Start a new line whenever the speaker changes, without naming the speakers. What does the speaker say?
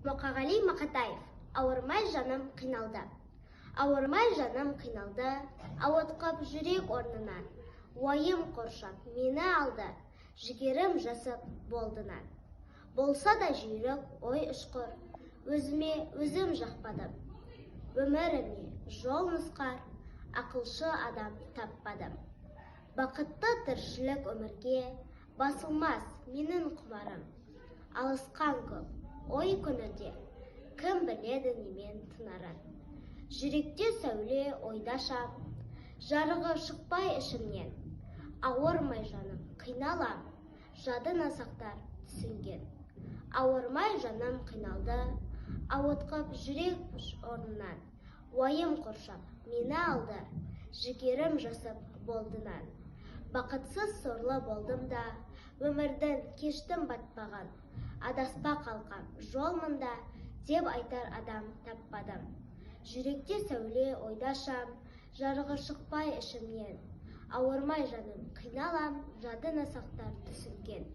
Мұқағали Мақатаев. Ауырмай жаным қиналды. Ауырмай жаным қиналды, ауытқып жүрек орнынан. Уайым қоршап мені алды, жігерім жасып болдынан. Болса да жүйрік ой ұшқыр, өзіме өзім жақпадым. Өміріме жол нұсқар, ақылшы адам таппадым. Бақытты тіршілік өмірге басылмас менің құмарым. Алысқан көп ой көңілде, кім біледі немен тынарын. Жүректе сәуле ойда шам, жарығы шықпай ішімнен. Ауырмай жаным қиналам, жадына сақтар түсінген. Ауырмай жаным қиналды, ауытқып жүрек орнынан. Уайым қоршап мені алды, жігерім жасып болдынан. Бақытсыз сорлы болдым да, өмірдің кештім батпаған. Адаспа қалқам жол мұнда, деп айтар адам таппадым. Жүректе сәуле ойда шам, жарығы шықпай ішімнен. Ауырмай жаным қиналам, жадына сақтар түсінген.